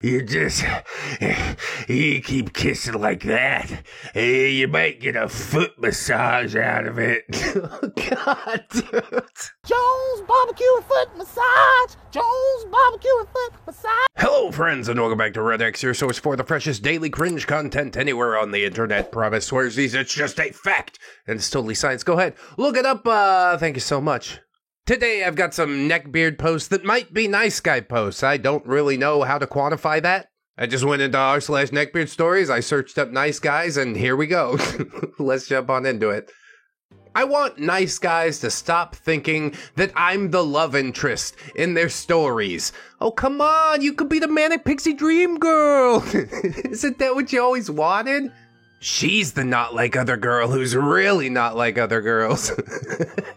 You just, you keep kissing like that, you might get a foot massage out of it. Oh, God, dude. Jones Barbecue and Foot Massage. Jones Barbecue and Foot Massage. Hello, friends, and welcome back to Red X, your source for the freshest daily cringe content anywhere on the internet. Promise swears these, it's just a fact, and it's totally science. Go ahead, look it up. Thank you so much. Today, I've got some neckbeard posts that might be nice guy posts. I don't really know how to quantify that. I just went into r/neckbeard stories, I searched up nice guys, and here we go. Let's jump on into it. I want nice guys to stop thinking that I'm the love interest in their stories. Oh, come on, you could be the manic pixie dream girl. Isn't that what you always wanted? She's the not like other girl who's really not like other girls.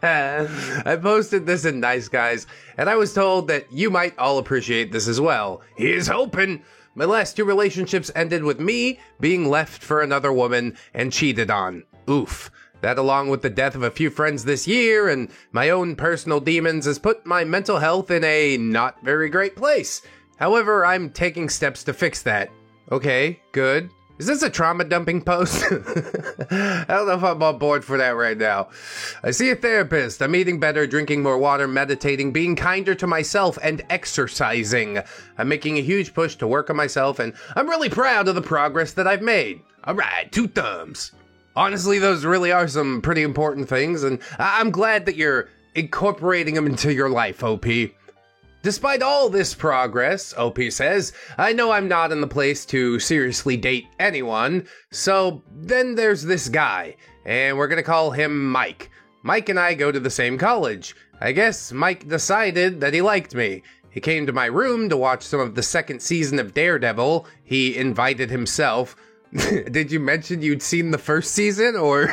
I posted this in Nice Guys, and I was told that you might all appreciate this as well. Here's hoping. My last two relationships ended with me being left for another woman and cheated on. Oof. That, along with the death of a few friends this year and my own personal demons, has put my mental health in a not very great place. However, I'm taking steps to fix that. Okay, good. Is this a trauma dumping post? I don't know if I'm on board for that right now. I see a therapist. I'm eating better, drinking more water, meditating, being kinder to myself, and exercising. I'm making a huge push to work on myself, and I'm really proud of the progress that I've made. All right, 2 thumbs. Honestly, those really are some pretty important things, and I'm glad that you're incorporating them into your life, OP. Despite all this progress, OP says, I know I'm not in the place to seriously date anyone, so then there's this guy, and we're gonna call him Mike. Mike and I go to the same college. I guess Mike decided that he liked me. He came to my room to watch some of the second season of Daredevil. He invited himself. Did you mention you'd seen the first season, or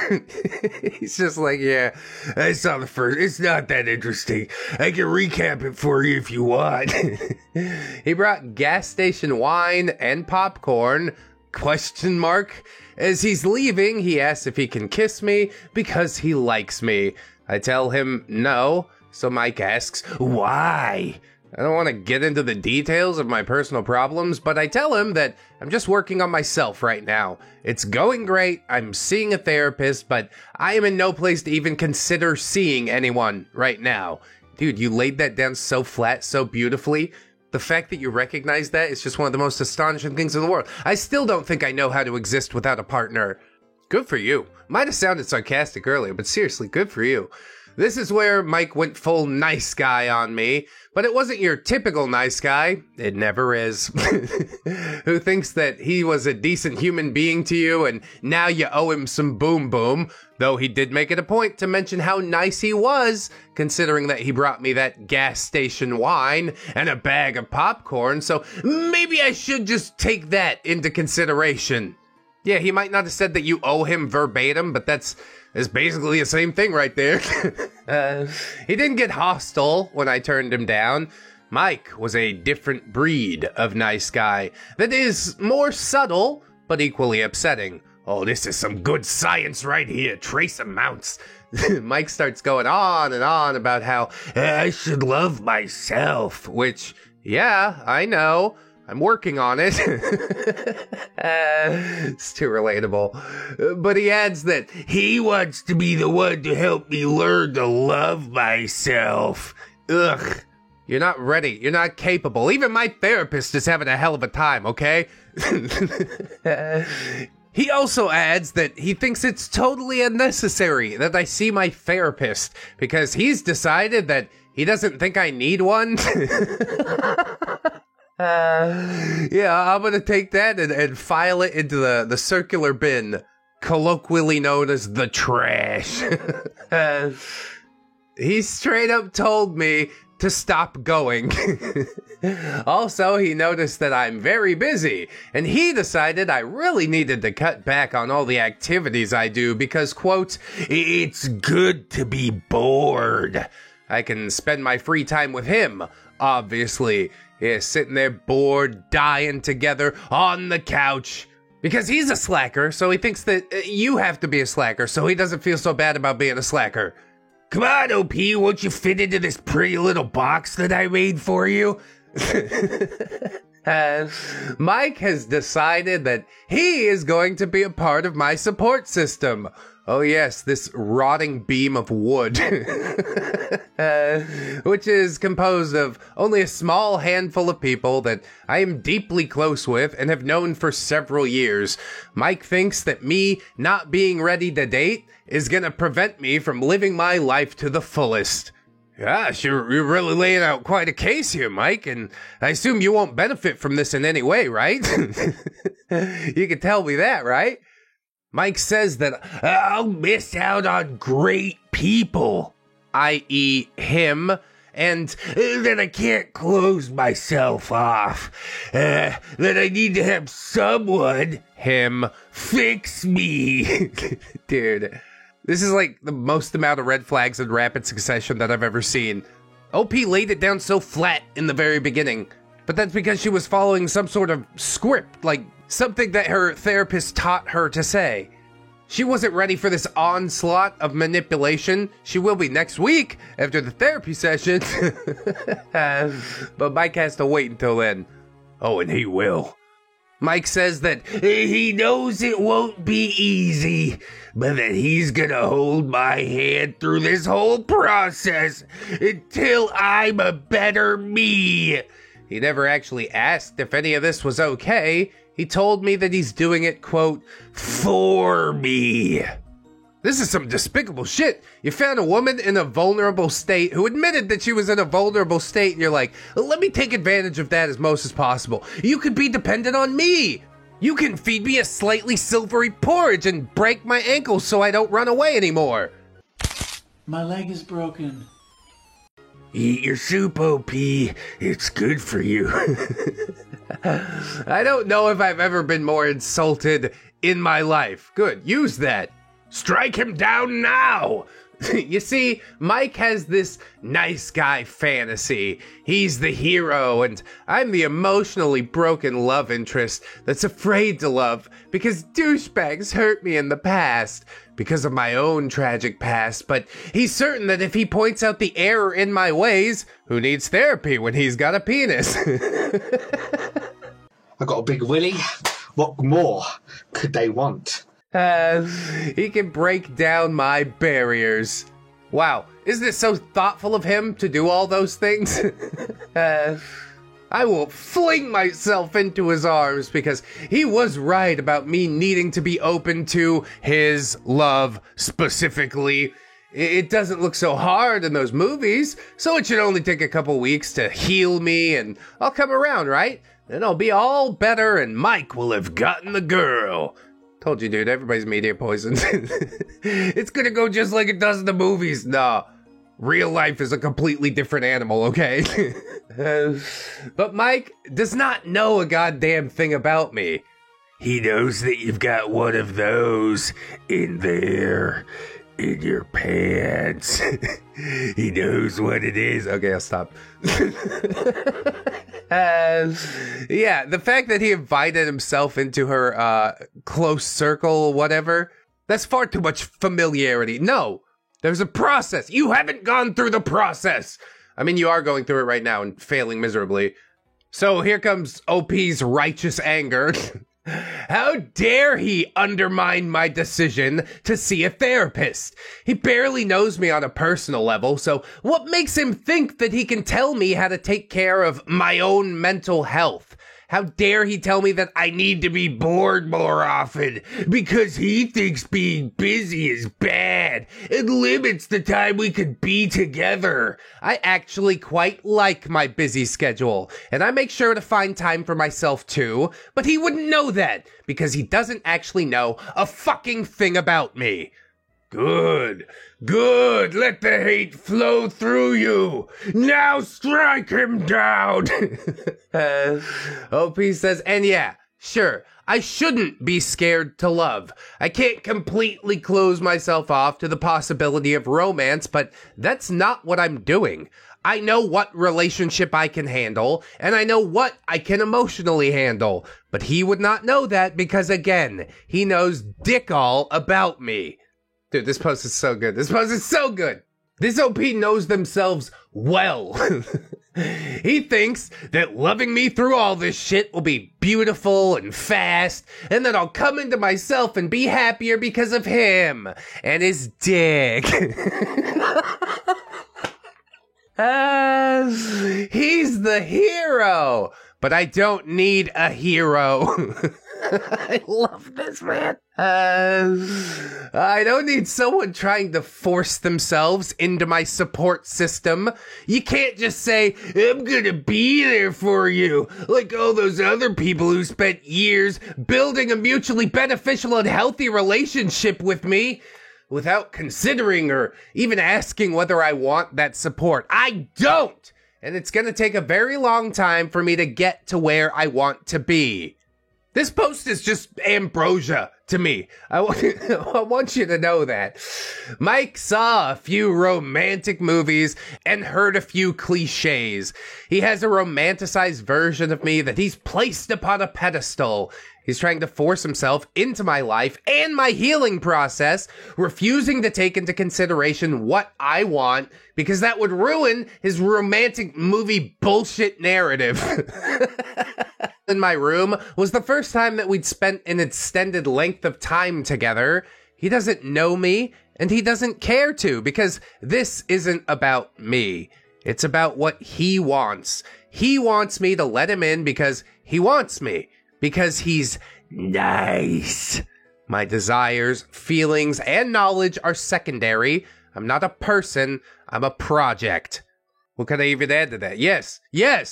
he's just like, yeah, I saw the first, it's not that interesting. I can recap it for you if you want. He brought gas station wine and popcorn, ? As he's leaving, he asks if he can kiss me because he likes me. I tell him no, so Mike asks, why? I don't want to get into the details of my personal problems, but I tell him that I'm just working on myself right now. It's going great, I'm seeing a therapist, but I am in no place to even consider seeing anyone right now. Dude, you laid that down so flat, so beautifully. The fact that you recognize that is just one of the most astonishing things in the world. I still don't think I know how to exist without a partner. Good for you. Might have sounded sarcastic earlier, but seriously, good for you. This is where Mike went full nice guy on me, but it wasn't your typical nice guy, it never is, who thinks that he was a decent human being to you and now you owe him some boom boom, though he did make it a point to mention how nice he was, considering that he brought me that gas station wine and a bag of popcorn, so maybe I should just take that into consideration. Yeah, he might not have said that you owe him verbatim, but that's basically the same thing right there. He didn't get hostile when I turned him down. Mike was a different breed of nice guy that is more subtle, but equally upsetting. Oh, this is some good science right here, trace amounts. Mike starts going on and on about how I should love myself, which, yeah, I know. I'm working on it. It's too relatable. But he adds that he wants to be the one to help me learn to love myself. Ugh. You're not ready. You're not capable. Even my therapist is having a hell of a time, okay? He also adds that he thinks it's totally unnecessary that I see my therapist because he's decided that he doesn't think I need one. Yeah, I'm gonna take that and file it into the circular bin, colloquially known as the trash. He straight up told me to stop going. Also, he noticed that I'm very busy, and he decided I really needed to cut back on all the activities I do because, quote, it's good to be bored. I can spend my free time with him, obviously. Yeah, sitting there bored, dying together on the couch. Because he's a slacker, so he thinks that you have to be a slacker, so he doesn't feel so bad about being a slacker. Come on, OP, won't you fit into this pretty little box that I made for you? Mike has decided that he is going to be a part of my support system. Oh yes, this rotting beam of wood. Which is composed of only a small handful of people that I am deeply close with and have known for several years. Mike thinks that me not being ready to date is gonna prevent me from living my life to the fullest. Gosh, you're really laying out quite a case here, Mike, and I assume you won't benefit from this in any way, right? You can tell me that, right? Mike says that I'll miss out on great people, i.e. him, and that I can't close myself off, that I need to have someone, him, fix me. Dude, this is like the most amount of red flags in rapid succession that I've ever seen. OP laid it down so flat in the very beginning, but that's because she was following some sort of script, like something that her therapist taught her to say. She wasn't ready for this onslaught of manipulation. She will be next week after the therapy session. But Mike has to wait until then. Oh, and he will. Mike says that he knows it won't be easy, but that he's gonna hold my hand through this whole process until I'm a better me. He never actually asked if any of this was okay. He told me that he's doing it, quote, for me. This is some despicable shit. You found a woman in a vulnerable state who admitted that she was in a vulnerable state, and you're like, let me take advantage of that as most as possible. You could be dependent on me. You can feed me a slightly silvery porridge and break my ankles so I don't run away anymore. My leg is broken. Eat your soup, OP. It's good for you. I don't know if I've ever been more insulted in my life. Good, use that. Strike him down now! You see, Mike has this nice guy fantasy. He's the hero, and I'm the emotionally broken love interest that's afraid to love because douchebags hurt me in the past because of my own tragic past, but he's certain that if he points out the error in my ways, who needs therapy when he's got a penis? I got a big willy. What more could they want? He can break down my barriers. Wow, isn't it so thoughtful of him to do all those things? I will fling myself into his arms because he was right about me needing to be open to his love specifically. It doesn't look so hard in those movies, so it should only take a couple weeks to heal me and I'll come around, right? Then I'll be all better and Mike will have gotten the girl. Told you, dude, everybody's media poisoned. It's gonna go just like it does in the movies. Nah, real life is a completely different animal, okay? But Mike does not know a goddamn thing about me. He knows that you've got one of those in there, in your pants. He knows what it is. Okay, I'll stop. Yeah, the fact that he invited himself into her close circle, whatever, that's far too much familiarity. No, there's a process. You haven't gone through the process. I mean, you are going through it right now and failing miserably. So here comes OP's righteous anger. How dare he undermine my decision to see a therapist? He barely knows me on a personal level, so what makes him think that he can tell me how to take care of my own mental health? How dare he tell me that I need to be bored more often because he thinks being busy is bad and limits the time we could be together. I actually quite like my busy schedule, and I make sure to find time for myself too, but he wouldn't know that because he doesn't actually know a fucking thing about me. Good, good, let the hate flow through you. Now strike him down. OP says, and yeah, sure, I shouldn't be scared to love. I can't completely close myself off to the possibility of romance, but that's not what I'm doing. I know what relationship I can handle, and I know what I can emotionally handle, but he would not know that because, again, he knows dick all about me. Dude, this post is so good. This post is so good. This OP knows themselves well. He thinks that loving me through all this shit will be beautiful and fast, and that I'll come into myself and be happier because of him and his dick. He's the hero, but I don't need a hero. I love this, man. I don't need someone trying to force themselves into my support system. You can't just say, I'm gonna be there for you, like all those other people who spent years building a mutually beneficial and healthy relationship with me, without considering or even asking whether I want that support. I don't! And it's gonna take a very long time for me to get to where I want to be. This post is just ambrosia to me. I want you to know that. Mike saw a few romantic movies and heard a few cliches. He has a romanticized version of me that he's placed upon a pedestal. He's trying to force himself into my life and my healing process, refusing to take into consideration what I want, because that would ruin his romantic movie bullshit narrative. In my room was the first time that we'd spent an extended length of time together. He doesn't know me, and he doesn't care to, because this isn't about me. It's about what he wants. He wants me to let him in because he wants me, because he's nice. My desires, feelings, and knowledge are secondary. I'm not a person, I'm a project. What can I even add to that? Yes,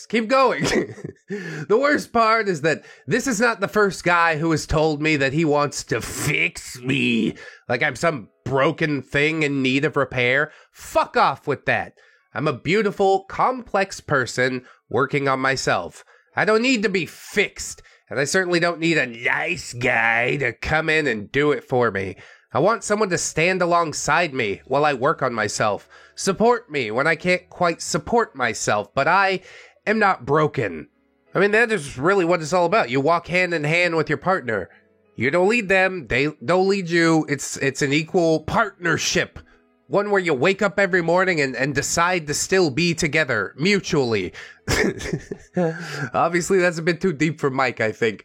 keep going. The worst part is that this is not the first guy who has told me that he wants to fix me, like I'm some broken thing in need of repair. Fuck off with that. I'm a beautiful, complex person working on myself. I don't need to be fixed, and I certainly don't need a nice guy to come in and do it for me. I want someone to stand alongside me while I work on myself. Support me when I can't quite support myself, but I am not broken. I mean, that is really what it's all about. You walk hand in hand with your partner. You don't lead them, they don't lead you. It's an equal partnership. One where you wake up every morning and decide to still be together, mutually. Obviously, that's a bit too deep for Mike, I think.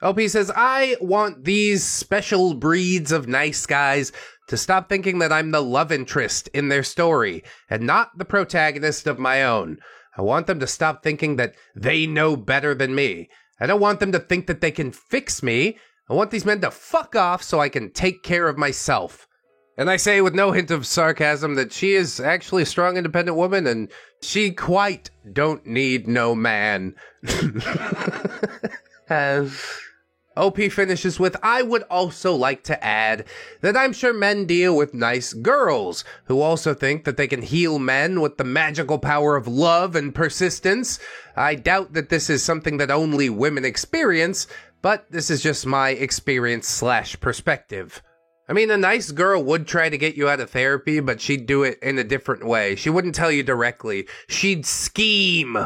OP says, I want these special breeds of nice guys to stop thinking that I'm the love interest in their story and not the protagonist of my own. I want them to stop thinking that they know better than me. I don't want them to think that they can fix me. I want these men to fuck off so I can take care of myself. And I say with no hint of sarcasm that she is actually a strong, independent woman and she quite don't need no man. OP finishes with, I would also like to add that I'm sure men deal with nice girls who also think that they can heal men with the magical power of love and persistence. I doubt that this is something that only women experience, but this is just my experience/perspective. I mean, a nice girl would try to get you out of therapy, but she'd do it in a different way. She wouldn't tell you directly. She'd scheme.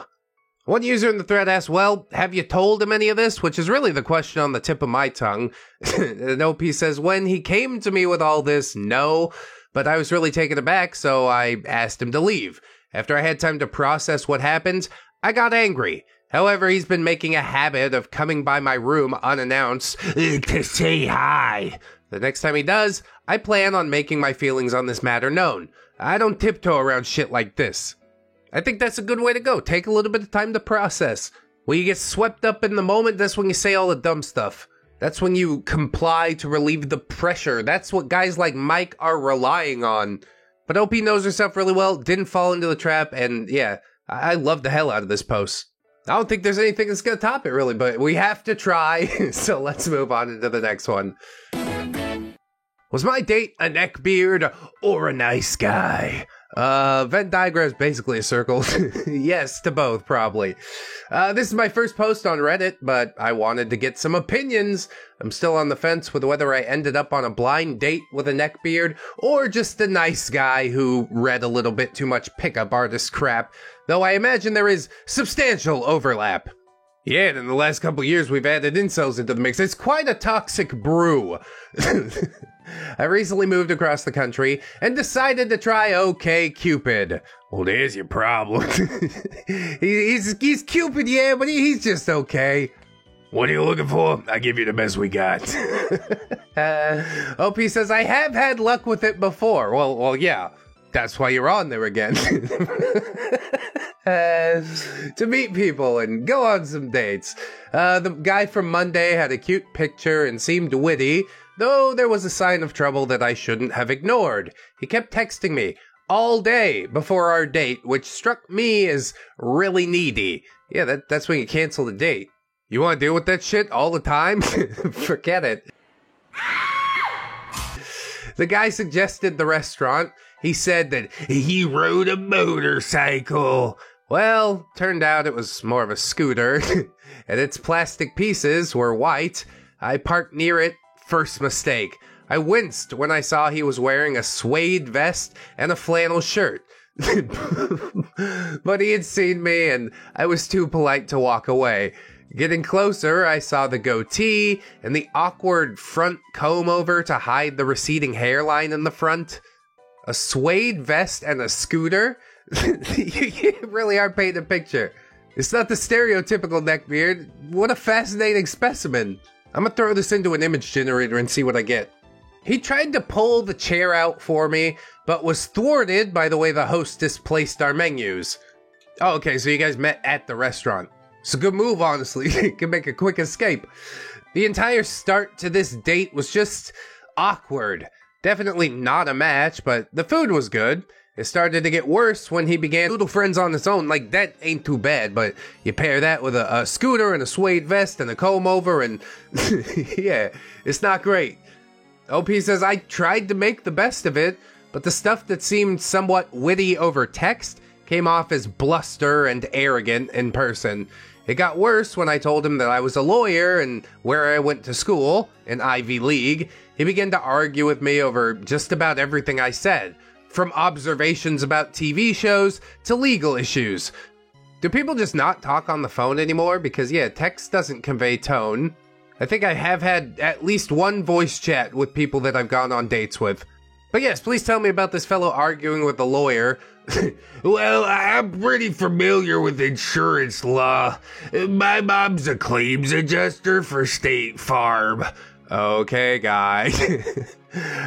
One user in the thread asked, well, have you told him any of this? Which is really the question on the tip of my tongue. And OP says, when he came to me with all this, no, but I was really taken aback, so I asked him to leave. After I had time to process what happened, I got angry. However, he's been making a habit of coming by my room unannounced to say hi. The next time he does, I plan on making my feelings on this matter known. I don't tiptoe around shit like this. I think that's a good way to go. Take a little bit of time to process. When you get swept up in the moment, that's when you say all the dumb stuff. That's when you comply to relieve the pressure. That's what guys like Mike are relying on. But OP knows herself really well, didn't fall into the trap, and yeah, I love the hell out of this post. I don't think there's anything that's going to top it, really, but we have to try, so let's move on into the next one. Was my date a neckbeard or a nice guy? Venn diagram is basically a circle. Yes to both, probably. This is my first post on Reddit, but I wanted to get some opinions. I'm still on the fence with whether I ended up on a blind date with a neckbeard or just a nice guy who read a little bit too much pickup artist crap, though I imagine there is substantial overlap. Yeah, and in the last couple years we've added incels into the mix. It's quite a toxic brew. I recently moved across the country and decided to try OkCupid. Well, there's your problem. he's Cupid, yeah, but he's just okay. What are you looking for? I give you the best we got. OP says, I have had luck with it before. Well, yeah. That's why you're on there again. To meet people and go on some dates. The guy from Monday had a cute picture and seemed witty, though there was a sign of trouble that I shouldn't have ignored. He kept texting me all day before our date, which struck me as really needy. Yeah, that's when you cancel the date. You want to deal with that shit all the time? Forget it. The guy suggested the restaurant. He said that he rode a motorcycle. Well, turned out it was more of a scooter, and its plastic pieces were white. I parked near it. First mistake. I winced when I saw he was wearing a suede vest and a flannel shirt. But he had seen me, and I was too polite to walk away. Getting closer, I saw the goatee and the awkward front comb over to hide the receding hairline in the front. A suede vest and a scooter? You really are painting a picture. It's not the stereotypical neckbeard. What a fascinating specimen. I'm gonna throw this into an image generator and see what I get. He tried to pull the chair out for me, but was thwarted by the way the hostess placed our menus. Oh, okay, so you guys met at the restaurant. It's a good move, honestly. You can make a quick escape. The entire start to this date was just awkward. Definitely not a match, but the food was good. It started to get worse when he began little friends on his own. Like, that ain't too bad, but you pair that with a scooter and a suede vest and a comb over and... yeah, it's not great. OP says, I tried to make the best of it, but the stuff that seemed somewhat witty over text came off as bluster and arrogant in person. It got worse when I told him that I was a lawyer and where I went to school, an Ivy League. He began to argue with me over just about everything I said, from observations about TV shows to legal issues. Do people just not talk on the phone anymore? Because yeah, text doesn't convey tone. I think I have had at least one voice chat with people that I've gone on dates with. But yes, please tell me about this fellow arguing with the lawyer. Well, I'm pretty familiar with insurance law. My mom's a claims adjuster for State Farm. Okay, guy.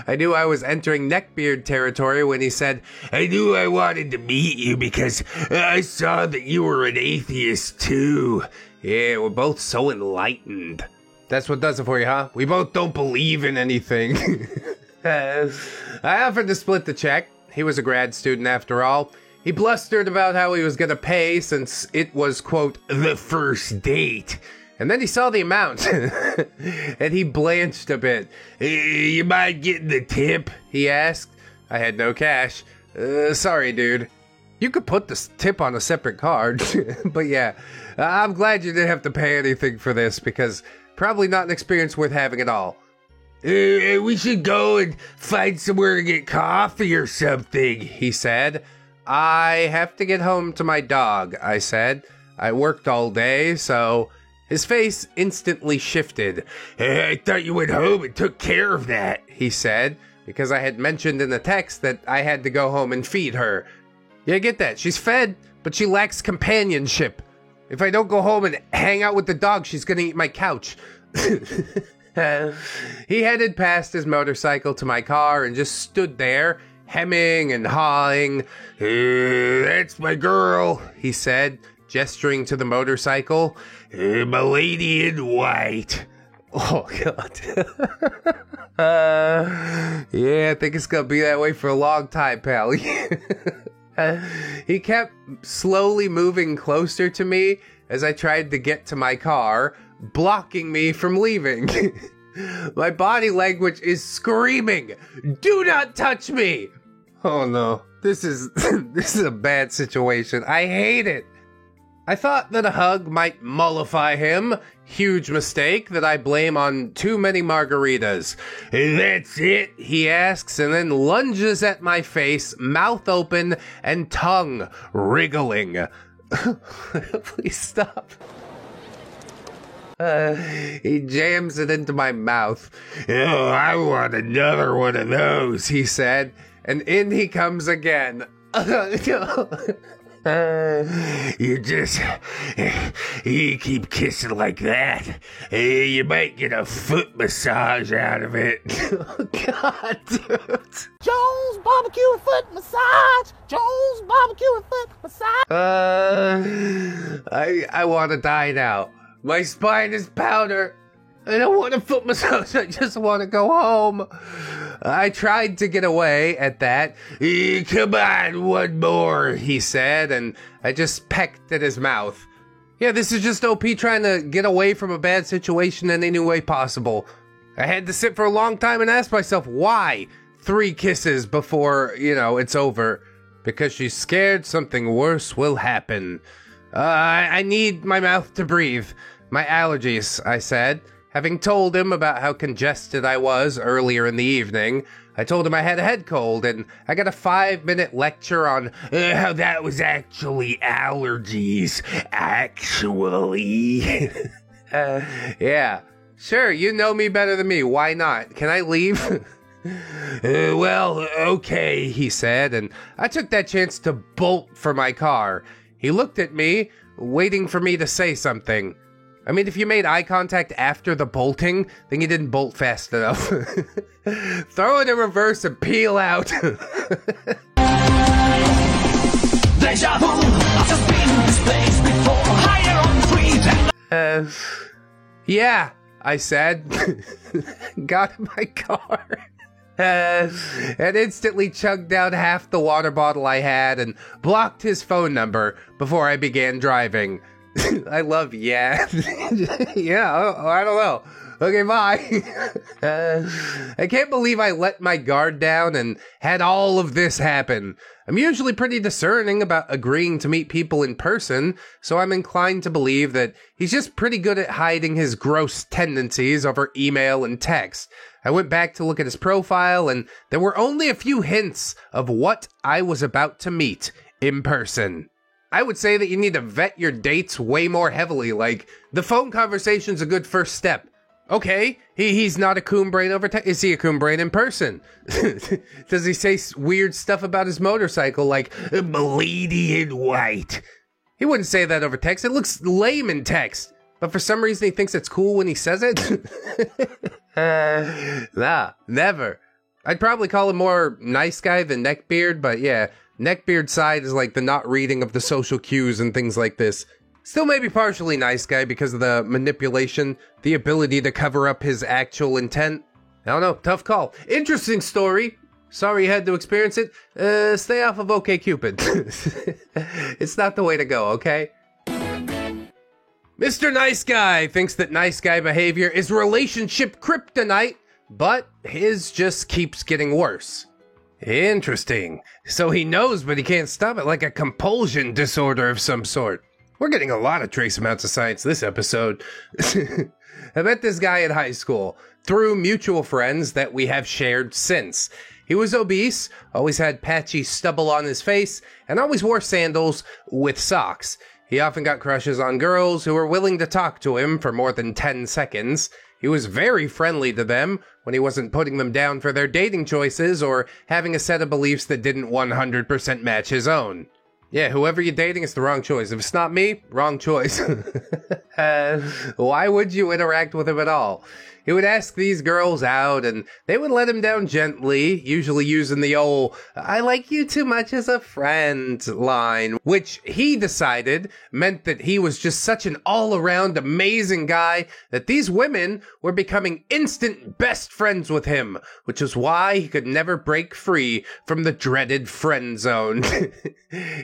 I knew I was entering neckbeard territory when he said, I knew I wanted to meet you because I saw that you were an atheist too. Yeah, we're both so enlightened. That's what does it for you, huh? We both don't believe in anything. I offered to split the check. He was a grad student after all. He blustered about how he was going to pay since it was, quote, the first date. And then he saw the amount, and he blanched a bit. You mind getting the tip? He asked. I had no cash. Sorry, dude. You could put the tip on a separate card. But yeah, I'm glad you didn't have to pay anything for this, because probably not an experience worth having at all. We should go and find somewhere to get coffee or something, he said. I have to get home to my dog, I said. I worked all day, so... His face instantly shifted. I thought you went home and took care of that, he said, because I had mentioned in the text that I had to go home and feed her. Yeah, I get that. She's fed, but she lacks companionship. If I don't go home and hang out with the dog, she's gonna eat my couch. He headed past his motorcycle to my car and just stood there, hemming and hawing. That's my girl, he said, gesturing to the motorcycle. My lady in white. Oh, God. Yeah, I think it's gonna be that way for a long time, pal. He kept slowly moving closer to me as I tried to get to my car, blocking me from leaving. My body language is screaming, do not touch me! Oh no, this is a bad situation. I hate it. I thought that a hug might mollify him. Huge mistake that I blame on too many margaritas. That's it, he asks, and then lunges at my face, mouth open and tongue wriggling. Please stop. He jams it into my mouth. Oh, I want another one of those, he said. And in he comes again. You keep kissing like that, you might get a foot massage out of it. Oh, God, dude. Jones barbecue and foot massage. Jones barbecue and foot massage. I want to die now. My spine is powder. I don't want a foot massage. I just want to go home. I tried to get away at that. Come on, one more, he said, and I just pecked at his mouth. Yeah, this is just OP trying to get away from a bad situation in any way possible. I had to sit for a long time and ask myself, why 3 kisses before, it's over? Because she's scared something worse will happen. I need my mouth to breathe. My allergies, I said. Having told him about how congested I was earlier in the evening, I told him I had a head cold, and I got a 5-minute lecture on how that was actually allergies. Actually. Yeah. Sure, you know me better than me. Why not? Can I leave? Well, okay, he said, and I took that chance to bolt for my car. He looked at me, waiting for me to say something. I mean, if you made eye contact after the bolting, then you didn't bolt fast enough. Throw it in reverse and peel out. Deja vu, I've just been in this place before. Higher on the street. Yeah, I said. Got in my car. And instantly chugged down half the water bottle I had and blocked his phone number before I began driving. I love yeah. Yeah, I don't know. Okay, bye. I can't believe I let my guard down and had all of this happen. I'm usually pretty discerning about agreeing to meet people in person, so I'm inclined to believe that he's just pretty good at hiding his gross tendencies over email and text. I went back to look at his profile, and there were only a few hints of what I was about to meet in person. I would say that you need to vet your dates way more heavily. Like, the phone conversation's a good first step. Okay, he's not a coon brain over text. Is he a coon brain in person? Does he say weird stuff about his motorcycle, like, "Milady in white"? He wouldn't say that over text. It looks lame in text. But for some reason he thinks it's cool when he says it? Nah, never. I'd probably call him more nice guy than neckbeard, but yeah. Neckbeard's side is like the not reading of the social cues and things like this. Still maybe partially nice guy because of the manipulation, the ability to cover up his actual intent. I don't know, tough call. Interesting story. Sorry you had to experience it. Stay off of OkCupid. It's not the way to go, okay? Mr. Nice Guy thinks that nice guy behavior is relationship kryptonite, but his just keeps getting worse. Interesting. So he knows, but he can't stop it, like a compulsion disorder of some sort. We're getting a lot of trace amounts of science this episode. I met this guy in high school through mutual friends that we have shared since. He was obese, always had patchy stubble on his face, and always wore sandals with socks. He often got crushes on girls who were willing to talk to him for more than 10 seconds. He was very friendly to them when he wasn't putting them down for their dating choices or having a set of beliefs that didn't 100% match his own. Yeah, whoever you're dating, it's the wrong choice. If it's not me, wrong choice. Why would you interact with him at all? He would ask these girls out, and they would let him down gently, usually using the old, "I like you too much as a friend" line, which he decided meant that he was just such an all-around amazing guy that these women were becoming instant best friends with him, which is why he could never break free from the dreaded friend zone.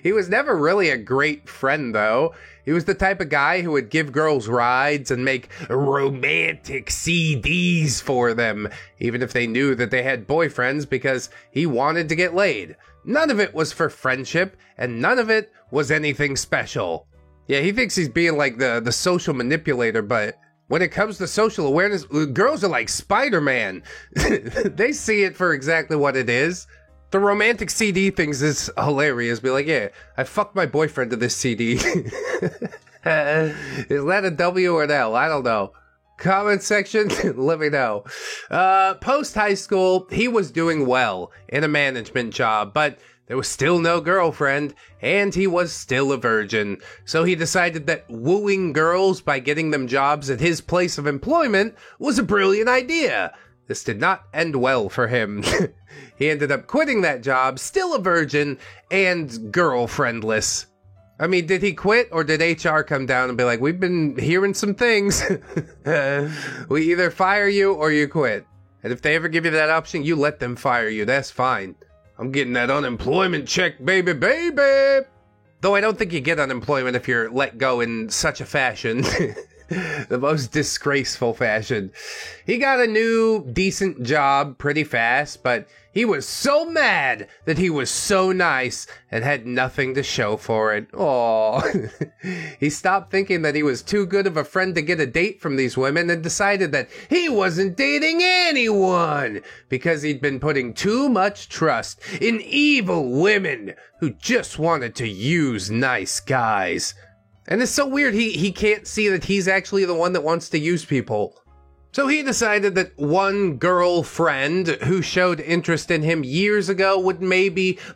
He was never really a great friend, though. He was the type of guy who would give girls rides and make romantic CDs for them, even if they knew that they had boyfriends, because he wanted to get laid. None of it was for friendship, and none of it was anything special. Yeah, he thinks he's being like the social manipulator, but when it comes to social awareness, girls are like Spider-Man. They see it for exactly what it is. The romantic CD things is hilarious. Be like, yeah, I fucked my boyfriend to this CD. Is that a W or an L? I don't know. Comment section, let me know. Post high school, he was doing well in a management job, but there was still no girlfriend, and he was still a virgin. So he decided that wooing girls by getting them jobs at his place of employment was a brilliant idea. This did not end well for him. He ended up quitting that job, still a virgin, and girlfriendless. I mean, did he quit, or did HR come down and be like, we've been hearing some things. We either fire you or you quit. And if they ever give you that option, you let them fire you. That's fine. I'm getting that unemployment check, baby, baby. Though I don't think you get unemployment if you're let go in such a fashion. The most disgraceful fashion. He got a new, decent job pretty fast, but he was so mad that he was so nice and had nothing to show for it. Aww. He stopped thinking that he was too good of a friend to get a date from these women and decided that he wasn't dating anyone because he'd been putting too much trust in evil women who just wanted to use nice guys. And it's so weird, he can't see that he's actually the one that wants to use people. So he decided that one girlfriend who showed interest in him years ago would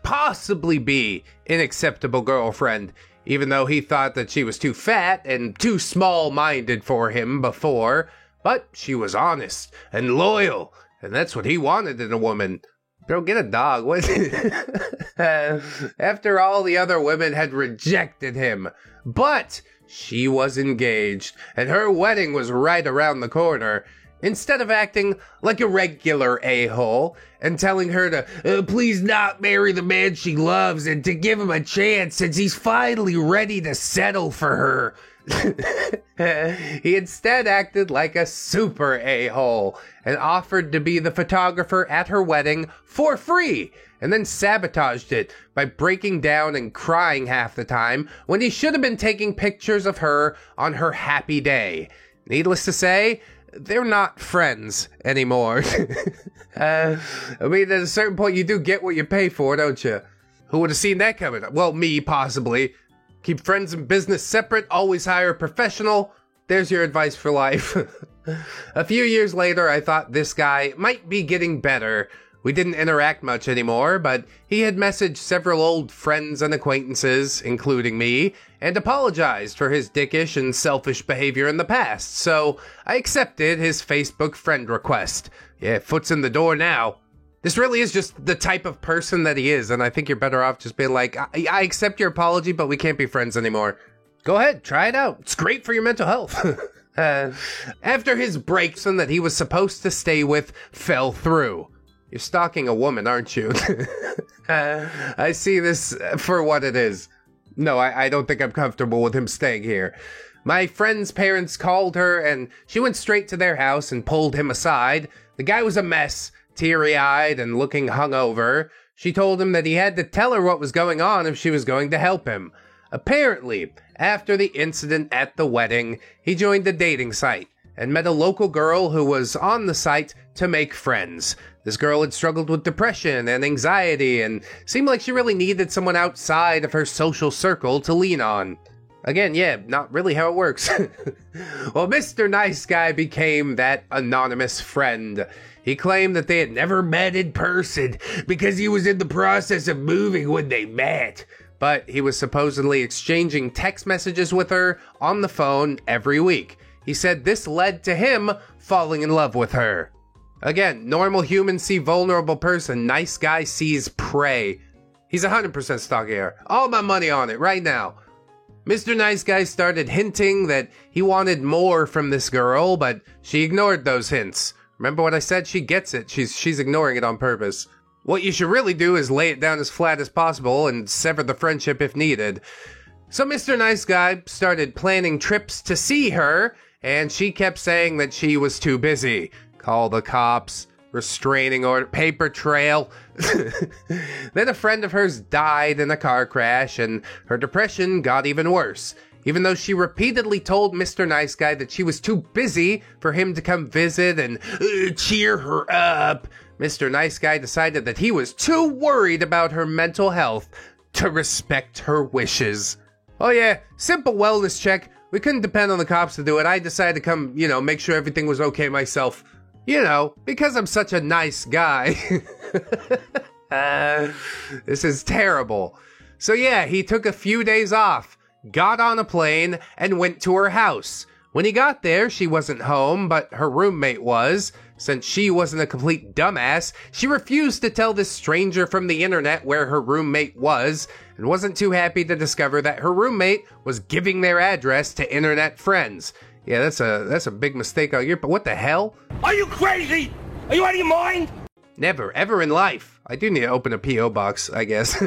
possibly be an acceptable girlfriend, even though he thought that she was too fat and too small-minded for him before. But she was honest and loyal, and that's what he wanted in a woman. Bro, get a dog. What? After all the other women had rejected him. But she was engaged, and her wedding was right around the corner. Instead of acting like a regular a-hole and telling her to please not marry the man she loves and to give him a chance since he's finally ready to settle for her, he instead acted like a super a-hole and offered to be the photographer at her wedding for free, and then sabotaged it by breaking down and crying half the time when he should have been taking pictures of her on her happy day. Needless to say, they're not friends anymore. I mean, at a certain point you do get what you pay for, don't you? Who would have seen that coming? Well, me, possibly. Keep friends and business separate, always hire a professional. There's your advice for life. A few years later, I thought this guy might be getting better. We didn't interact much anymore, but he had messaged several old friends and acquaintances, including me, and apologized for his dickish and selfish behavior in the past, so I accepted his Facebook friend request. Yeah, foot's in the door now. This really is just the type of person that he is, and I think you're better off just being like, I accept your apology, but we can't be friends anymore. Go ahead, try it out. It's great for your mental health. After his breaks that he was supposed to stay with fell through. You're stalking a woman, aren't you? I see this for what it is. No, I don't think I'm comfortable with him staying here. My friend's parents called her, and she went straight to their house and pulled him aside. The guy was a mess, teary-eyed and looking hungover. She told him that he had to tell her what was going on if she was going to help him. Apparently, after the incident at the wedding, he joined a dating site and met a local girl who was on the site to make friends. This girl had struggled with depression and anxiety and seemed like she really needed someone outside of her social circle to lean on. Again, yeah, not really how it works. Well, Mr. Nice Guy became that anonymous friend. He claimed that they had never met in person because he was in the process of moving when they met. But he was supposedly exchanging text messages with her on the phone every week. He said this led to him falling in love with her. Again, normal humans see vulnerable person. Nice Guy sees prey. He's 100% stalking her. All my money on it right now. Mr. Nice Guy started hinting that he wanted more from this girl, but she ignored those hints. Remember what I said? She gets it. She's ignoring it on purpose. What you should really do is lay it down as flat as possible and sever the friendship if needed. So Mr. Nice Guy started planning trips to see her, and she kept saying that she was too busy. Call the cops, restraining order, paper trail. Then a friend of hers died in a car crash, and her depression got even worse. Even though she repeatedly told Mr. Nice Guy that she was too busy for him to come visit and cheer her up, Mr. Nice Guy decided that he was too worried about her mental health to respect her wishes. Oh yeah, simple wellness check. we couldn't depend on the cops to do it. I decided to come, make sure everything was okay myself. Because I'm such a nice guy. This is terrible. So yeah, he took a few days off, got on a plane, and went to her house. When he got there, she wasn't home, but her roommate was. Since she wasn't a complete dumbass, she refused to tell this stranger from the internet where her roommate was, and wasn't too happy to discover that her roommate was giving their address to internet friends. Yeah, that's a big mistake on your part. What the hell? Are you crazy? Are you out of your mind? Never, ever in life. I do need to open a P.O. box, I guess.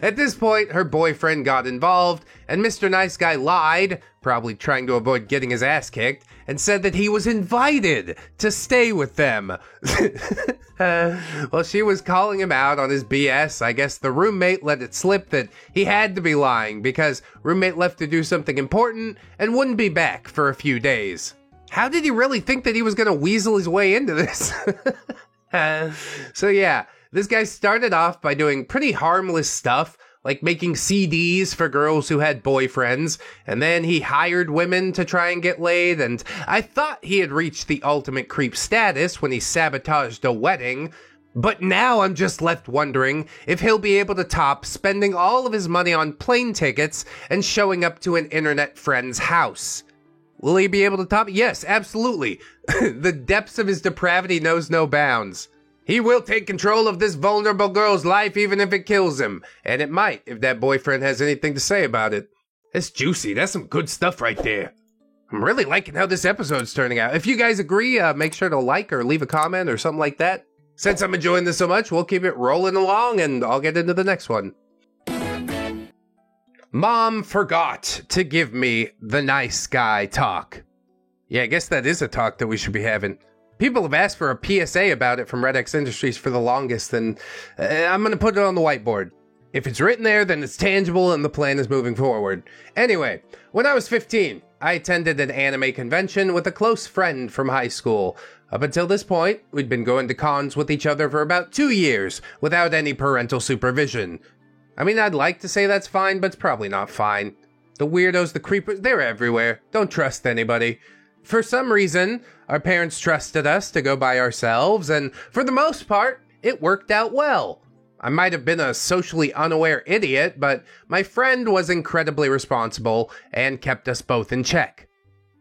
At this point, her boyfriend got involved, and Mr. Nice Guy lied, probably trying to avoid getting his ass kicked, and said that he was invited to stay with them. Well, she was calling him out on his BS. I guess the roommate let it slip that he had to be lying because roommate left to do something important and wouldn't be back for a few days. How did he really think that he was going to weasel his way into this? So yeah, this guy started off by doing pretty harmless stuff, like making CDs for girls who had boyfriends, and then he hired women to try and get laid, and I thought he had reached the ultimate creep status when he sabotaged a wedding, but now I'm just left wondering if he'll be able to top spending all of his money on plane tickets and showing up to an internet friend's house. Will he be able to top it? Yes, absolutely. The depths of his depravity knows no bounds. He will take control of this vulnerable girl's life even if it kills him. And it might, if that boyfriend has anything to say about it. That's juicy. That's some good stuff right there. I'm really liking how this episode's turning out. If you guys agree, make sure to like or leave a comment or something like that. Since I'm enjoying this so much, we'll keep it rolling along and I'll get into the next one. Mom forgot to give me the nice guy talk. Yeah, I guess that is a talk that we should be having. People have asked for a PSA about it from Red X Industries for the longest, and I'm going to put it on the whiteboard. If it's written there, then it's tangible and the plan is moving forward. Anyway, when I was 15, I attended an anime convention with a close friend from high school. Up until this point, we'd been going to cons with each other for about 2 years without any parental supervision. I mean, I'd like to say that's fine, but it's probably not fine. The weirdos, the creepers, they're everywhere. Don't trust anybody. For some reason, our parents trusted us to go by ourselves, and for the most part, it worked out well. I might have been a socially unaware idiot, but my friend was incredibly responsible and kept us both in check.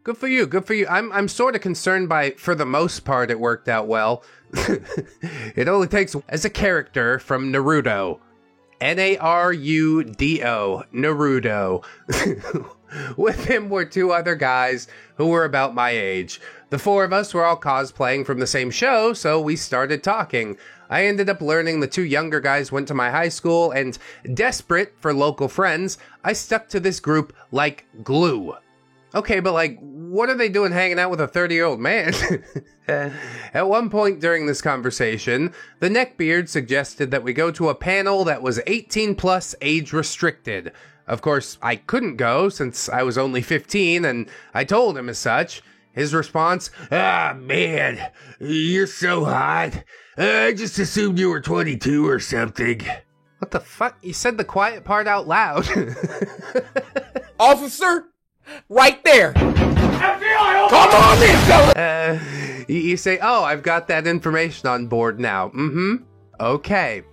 Good for you, good for you. I'm sort of concerned by, for the most part, it worked out well. It only takes as a character from Naruto. Narudo, Naruto. With him were 2 other guys who were about my age. The 4 of us were all cosplaying from the same show, so we started talking. I ended up learning the 2 younger guys went to my high school, and desperate for local friends, I stuck to this group like glue. Okay, but what are they doing hanging out with a 30-year-old man? At one point during this conversation, the neckbeard suggested that we go to a panel that was 18 plus age restricted. Of course, I couldn't go since I was only 15, and I told him as such. His response, "Ah, man, you're so hot. I just assumed you were 22 or something." What the fuck? You said the quiet part out loud. Officer, right there. FBI, Come on in, fella. You say, "Oh, I've got that information on board now." Okay.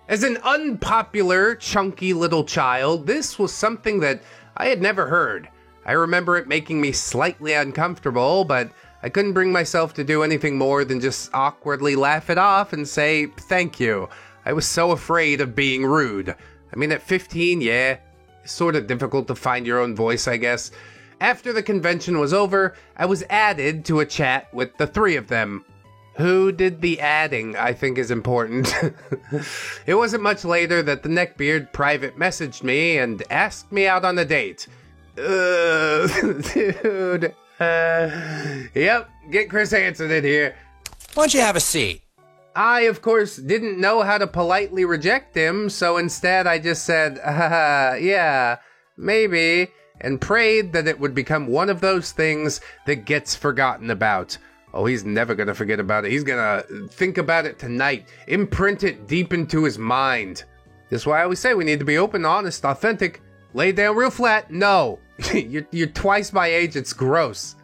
As an unpopular, chunky little child, this was something that I had never heard. I remember it making me slightly uncomfortable, but I couldn't bring myself to do anything more than just awkwardly laugh it off and say, "Thank you." I was so afraid of being rude. I mean, at 15, yeah, it's sort of difficult to find your own voice, I guess. After the convention was over, I was added to a chat with the 3 of them. Who did the adding, I think, is important. It wasn't much later that the neckbeard private messaged me and asked me out on a date. Dude. Yep, get Chris Hansen in here. Why don't you have a seat? I, of course, didn't know how to politely reject him, so instead I just said, yeah, maybe, and prayed that it would become one of those things that gets forgotten about. Oh, he's never gonna forget about it. He's gonna think about it tonight, imprint it deep into his mind. That's why I always say we need to be open, honest, authentic. Lay down real flat. No. You're twice my age. It's gross.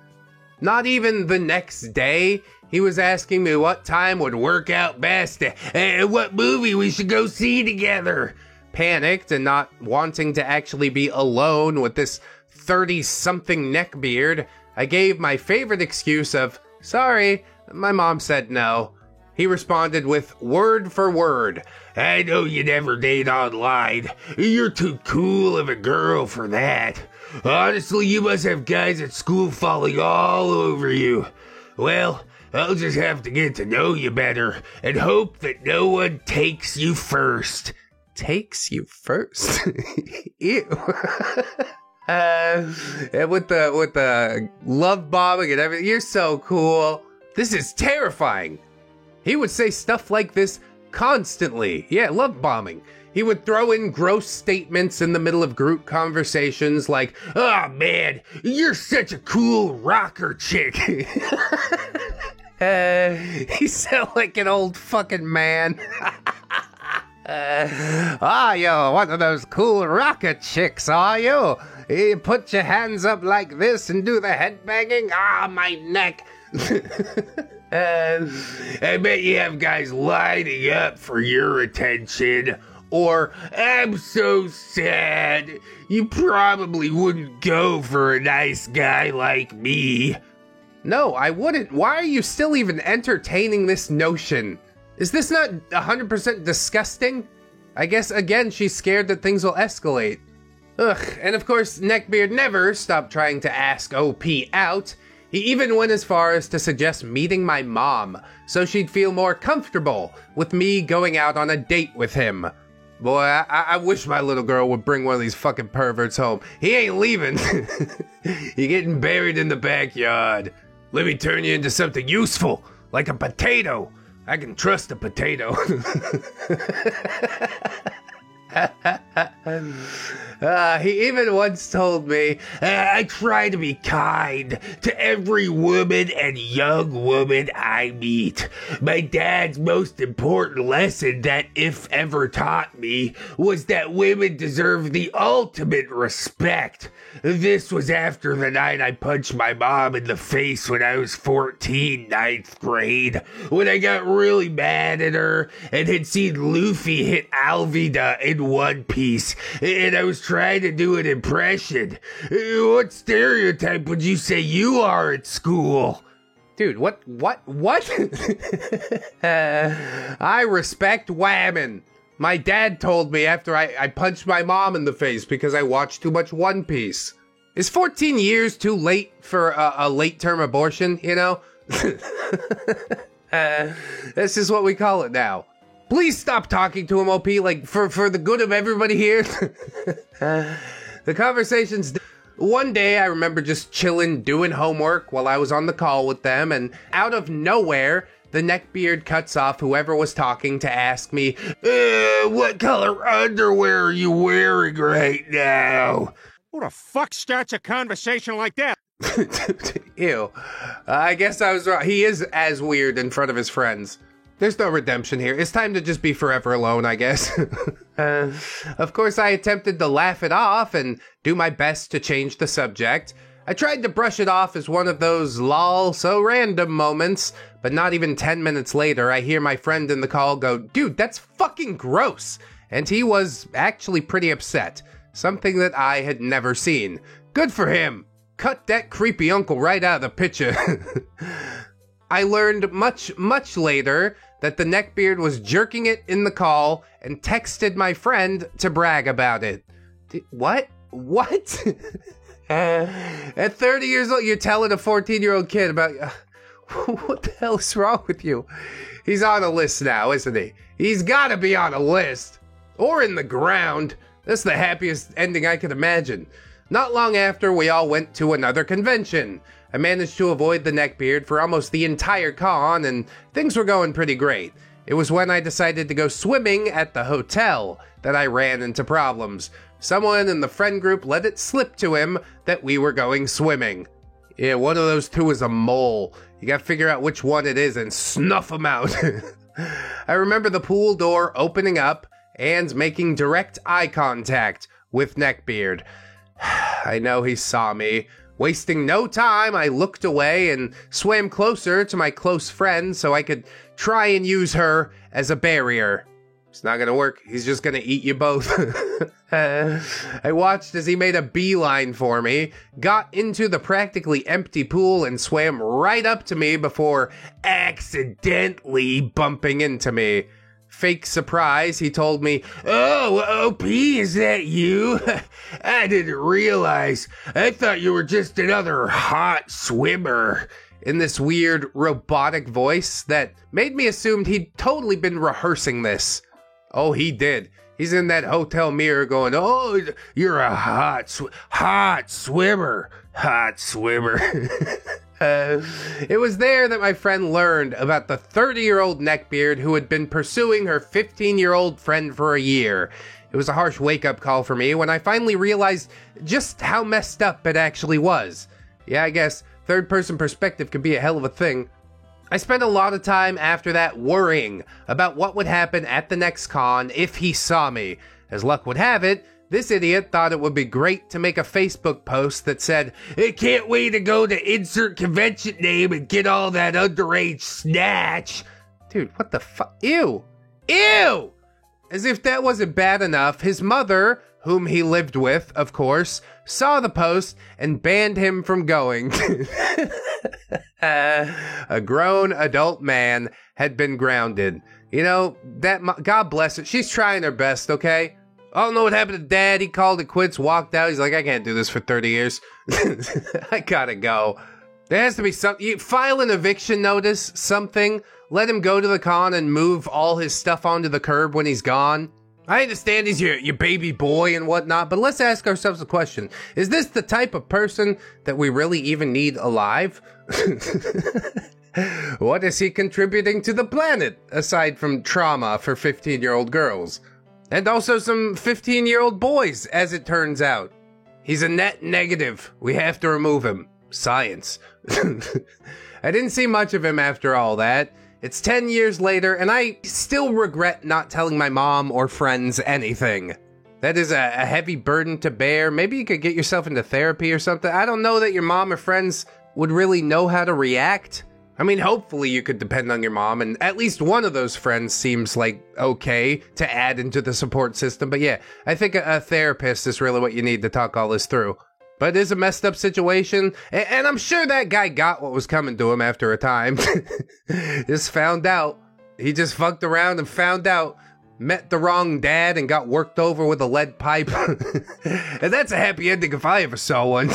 Not even the next day, he was asking me what time would work out best and what movie we should go see together. Panicked and not wanting to actually be alone with this 30-something neckbeard, I gave my favorite excuse of, sorry, my mom said no. He responded with word for word, I know you never date online. You're too cool of a girl for that. Honestly, you must have guys at school falling all over you. Well, I'll just have to get to know you better and hope that no one takes you first. Takes you first? Ew. And with the love bombing and everything, you're so cool. This is terrifying. He would say stuff like this constantly. Yeah, love bombing. He would throw in gross statements in the middle of group conversations like, oh man, you're such a cool rocker chick. He sound like an old fucking man. You're one of those cool rocker chicks, are you? You put your hands up like this and do the headbanging? My neck. I bet you have guys lining up for your attention. Or, I'm so sad. You probably wouldn't go for a nice guy like me. No, I wouldn't. Why are you still even entertaining this notion? Is this not 100% disgusting? I guess, again, she's scared that things will escalate. Ugh, and of course, Neckbeard never stopped trying to ask OP out. He even went as far as to suggest meeting my mom, so she'd feel more comfortable with me going out on a date with him. Boy, I wish my little girl would bring one of these fucking perverts home. He ain't leaving. You're getting buried in the backyard. Let me turn you into something useful, like a potato. I can trust a potato. He even once told me, I try to be kind to every woman and young woman I meet. My dad's most important lesson that, if ever taught me, was that women deserve the ultimate respect. This was after the night I punched my mom in the face when I was 14, 9th grade, when I got really mad at her and had seen Luffy hit Alvida in One Piece, and I was trying to do an impression. What stereotype would you say you are at school? Dude, what? I respect women. My dad told me after I punched my mom in the face because I watched too much One Piece. Is 14 years too late for a late-term abortion, you know? This is what we call it now. Please stop talking to him, OP, like, for the good of everybody here. The conversations... One day, I remember just chilling, doing homework while I was on the call with them, and out of nowhere, the neckbeard cuts off whoever was talking to ask me, what color underwear are you wearing right now? Who the fuck starts a conversation like that? Ew. I guess I was wrong. He is as weird in front of his friends. There's no redemption here. It's time to just be forever alone, I guess. Of course, I attempted to laugh it off and do my best to change the subject. I tried to brush it off as one of those lol so random moments, but not even 10 minutes later, I hear my friend in the call go, dude, that's fucking gross. And he was actually pretty upset. Something that I had never seen. Good for him. Cut that creepy uncle right out of the picture. I learned much later that the neckbeard was jerking it in the call and texted my friend to brag about it. What? At 30 years old, you're telling a 14-year-old kid about... what the hell is wrong with you? He's on a list now, isn't he? He's gotta be on a list. Or in the ground. That's the happiest ending I could imagine. Not long after, we all went to another convention. I managed to avoid the neckbeard for almost the entire con, and things were going pretty great. It was when I decided to go swimming at the hotel that I ran into problems. Someone in the friend group let it slip to him that we were going swimming. Yeah, one of those two is a mole. You gotta figure out which one it is and snuff them out. I remember the pool door opening up, and making direct eye contact with Neckbeard. I know he saw me. Wasting no time, I looked away and swam closer to my close friend so I could try and use her as a barrier. It's not gonna work. He's just gonna eat you both. I watched as he made a beeline for me, got into the practically empty pool, and swam right up to me before accidentally bumping into me. Fake surprise, he told me, "Oh, OP, is that you? I didn't realize. I thought you were just another hot swimmer." In this weird robotic voice that made me assume he'd totally been rehearsing this. Oh, he did. He's in that hotel mirror going, "Oh, you're a hot swimmer. Hot swimmer." It was there that my friend learned about the 30-year-old Neckbeard who had been pursuing her 15-year-old friend for a year. It was a harsh wake-up call for me when I finally realized just how messed up it actually was. Yeah, I guess third-person perspective can be a hell of a thing. I spent a lot of time after that worrying about what would happen at the next con if he saw me. As luck would have it, this idiot thought it would be great to make a Facebook post that said, "I can't wait to go to insert convention name and get all that underage snatch." Dude, what the fuck? Ew! Ew! As if that wasn't bad enough, his mother, whom he lived with, of course, saw the post and banned him from going. A grown adult man had been grounded. You know, God bless it. She's trying her best, okay? I don't know what happened to Dad. He called it quits, walked out. He's like, "I can't do this for 30 years. I gotta go." There has to be something. You file an eviction notice, something. Let him go to the con and move all his stuff onto the curb when he's gone. I understand he's your baby boy and whatnot, but let's ask ourselves a question. Is this the type of person that we really even need alive? What is he contributing to the planet, aside from trauma for 15-year-old girls? And also some 15-year-old boys, as it turns out. He's a net negative. We have to remove him. Science. I didn't see much of him after all that. It's 10 years later, and I still regret not telling my mom or friends anything. That is a heavy burden to bear. Maybe you could get yourself into therapy or something. I don't know that your mom or friends would really know how to react. I mean, hopefully you could depend on your mom, and at least one of those friends seems like okay to add into the support system. But yeah, I think a therapist is really what you need to talk all this through. But it is a messed up situation, and I'm sure that guy got what was coming to him after a time. Just found out. He just fucked around and found out. Met the wrong dad and got worked over with a lead pipe. And that's a happy ending if I ever saw one.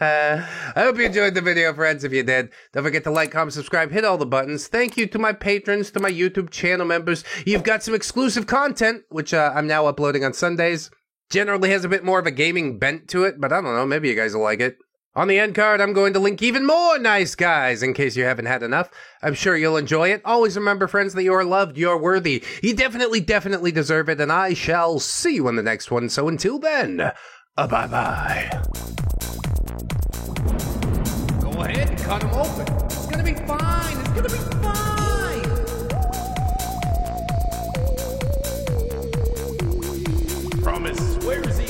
I hope you enjoyed the video, friends. If you did, don't forget to like, comment, subscribe, hit all the buttons. Thank you to my patrons, to my YouTube channel members. You've got some exclusive content, which I'm now uploading on Sundays. Generally has a bit more of a gaming bent to it, but I don't know, maybe you guys will like it. On the end card, I'm going to link even more nice guys in case you haven't had enough. I'm sure you'll enjoy it. Always remember, friends, that you are loved, you're worthy. You definitely deserve it, and I shall see you in the next one. So until then, bye-bye. Go ahead and cut them open. It's gonna be fine. It's gonna be fine. Promise. Where's he?